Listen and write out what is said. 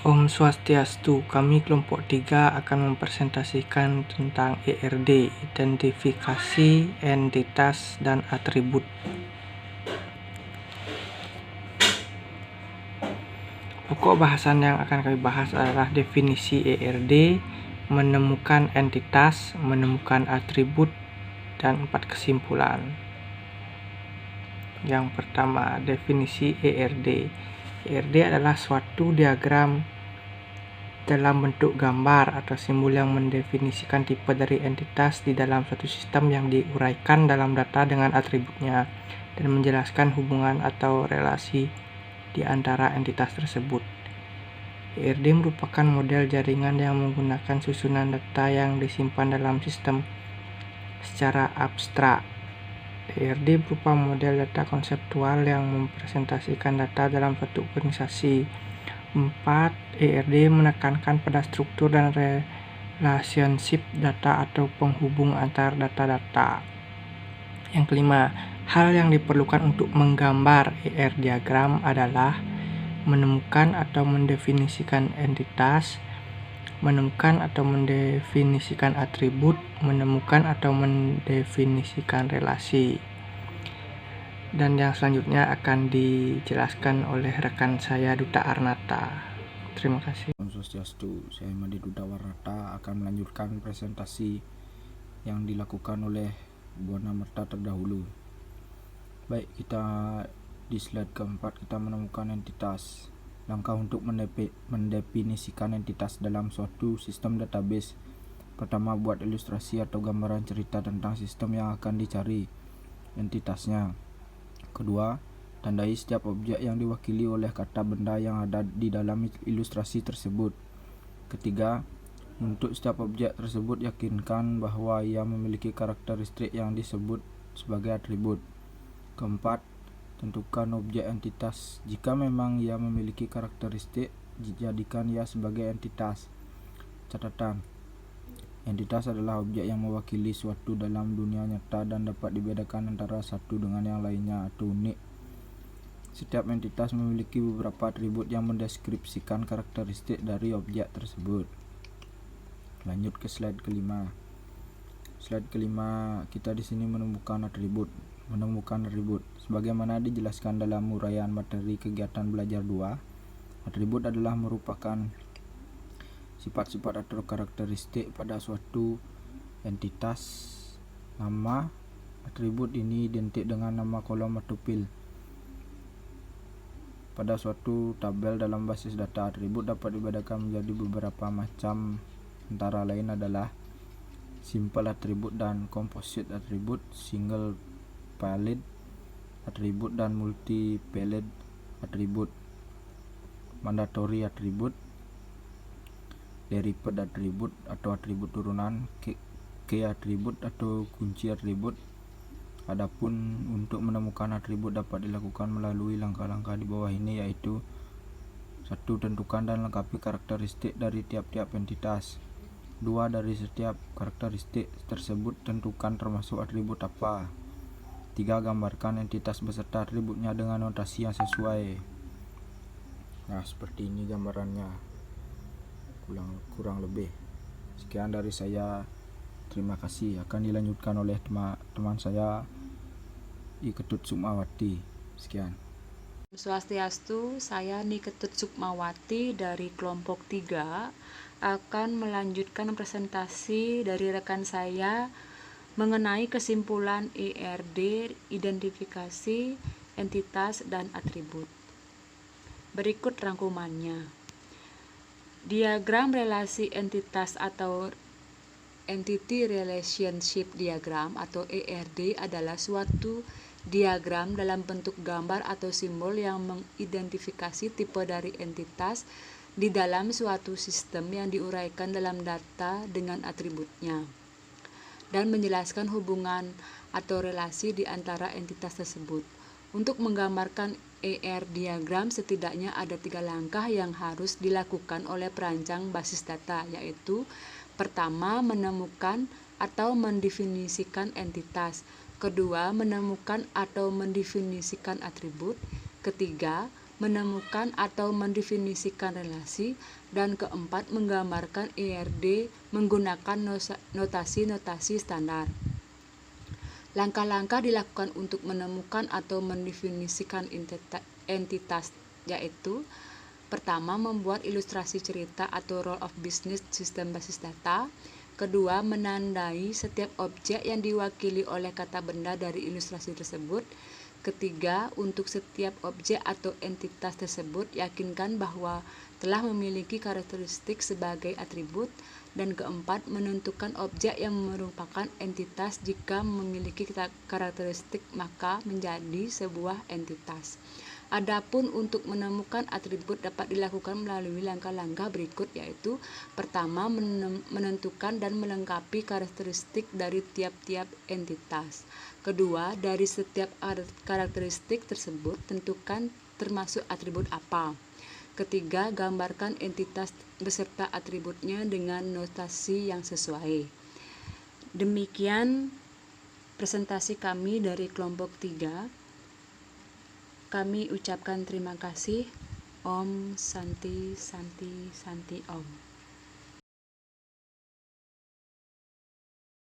Om Swastiastu, kami kelompok 3 akan mempresentasikan tentang ERD, identifikasi entitas dan atribut. Pokok bahasan yang akan kami bahas adalah definisi ERD, menemukan entitas, menemukan atribut, dan 4 kesimpulan. Yang pertama, definisi ERD. ERD adalah suatu diagram dalam bentuk gambar atau simbol yang mendefinisikan tipe dari entitas di dalam suatu sistem yang diuraikan dalam data dengan atributnya dan menjelaskan hubungan atau relasi di antara entitas tersebut. ERD merupakan model jaringan yang menggunakan susunan data yang disimpan dalam sistem secara abstrak. ERD berupa model data konseptual yang mempresentasikan data dalam suatu organisasi. 4. ERD menekankan pada struktur dan relationship data atau penghubung antar data-data. Yang kelima, hal yang diperlukan untuk menggambar ER diagram adalah menemukan atau mendefinisikan entitas, menemukan atau mendefinisikan atribut, menemukan atau mendefinisikan relasi. Dan yang selanjutnya akan dijelaskan oleh rekan saya Duta Arnata. Terima kasih. Om Swastiastu, saya Madi Duta Warnata akan melanjutkan presentasi yang dilakukan oleh Buana Merta terdahulu. Baik, kita di slide keempat kita menemukan entitas. Langkah untuk mendefinisikan entitas dalam suatu sistem database. Pertama, buat ilustrasi atau gambaran cerita tentang sistem yang akan dicari entitasnya. Kedua, tandai setiap objek yang diwakili oleh kata benda yang ada di dalam ilustrasi tersebut. Ketiga, untuk setiap objek tersebut yakinkan bahwa ia memiliki karakteristik yang disebut sebagai atribut. Keempat, tentukan objek entitas. Jika memang ia memiliki karakteristik, jadikan ia sebagai entitas. Catatan: entitas adalah objek yang mewakili suatu dalam dunia nyata dan dapat dibedakan antara satu dengan yang lainnya atau unik. Setiap entitas memiliki beberapa atribut yang mendeskripsikan karakteristik dari objek tersebut. Lanjut ke slide kelima. Slide kelima, kita di sini menemukan atribut. Sebagaimana dijelaskan dalam uraian materi kegiatan belajar 2, atribut adalah merupakan sifat-sifat atau karakteristik pada suatu entitas. Nama atribut ini identik dengan nama kolom atau field. Pada suatu tabel dalam basis data, atribut dapat dibedakan menjadi beberapa macam, antara lain adalah simple atribut dan composite atribut, single valid atribut dan multi valid atribut, mandatory atribut, derived atribut atau atribut turunan, key atribut atau kunci atribut. Adapun untuk menemukan atribut dapat dilakukan melalui langkah-langkah di bawah ini, yaitu 1. Tentukan dan lengkapi karakteristik dari tiap-tiap entitas. 2. Dari setiap karakteristik tersebut tentukan termasuk atribut apa. 3. Gambarkan entitas beserta atributnya dengan notasi yang sesuai. Nah, seperti ini gambarannya kurang lebih. Sekian dari saya. Terima kasih. Akan dilanjutkan oleh teman saya I Ketut Sukmawati. Sekian. Swastiastu, saya Niketut Sukmawati dari kelompok 3 akan melanjutkan presentasi dari rekan saya mengenai kesimpulan ERD, identifikasi entitas dan atribut. Berikut rangkumannya. Diagram relasi entitas atau Entity Relationship Diagram atau ERD adalah suatu diagram dalam bentuk gambar atau simbol yang mengidentifikasi tipe dari entitas di dalam suatu sistem yang diuraikan dalam data dengan atributnya dan menjelaskan hubungan atau relasi di antara entitas tersebut. Untuk menggambarkan ER diagram setidaknya ada 3 langkah yang harus dilakukan oleh perancang basis data, yaitu pertama, menemukan atau mendefinisikan entitas. Kedua, menemukan atau mendefinisikan atribut. Ketiga, menemukan atau mendefinisikan relasi, dan keempat, menggambarkan ERD menggunakan notasi-notasi standar. Langkah-langkah dilakukan untuk menemukan atau mendefinisikan entitas, yaitu pertama, membuat ilustrasi cerita atau role of business sistem basis data. Kedua, menandai setiap objek yang diwakili oleh kata benda dari ilustrasi tersebut. Ketiga, untuk setiap objek atau entitas tersebut, yakinkan bahwa telah memiliki karakteristik sebagai atribut. Dan keempat, menentukan objek yang merupakan entitas. Jika memiliki karakteristik, maka menjadi sebuah entitas. Adapun untuk menemukan atribut dapat dilakukan melalui langkah-langkah berikut, yaitu pertama, menentukan dan melengkapi karakteristik dari tiap-tiap entitas. Kedua, dari setiap karakteristik tersebut tentukan termasuk atribut apa. Ketiga, gambarkan entitas beserta atributnya dengan notasi yang sesuai. Demikian presentasi kami dari kelompok 3. Kami ucapkan terima kasih. Om Santi Santi Santi Om.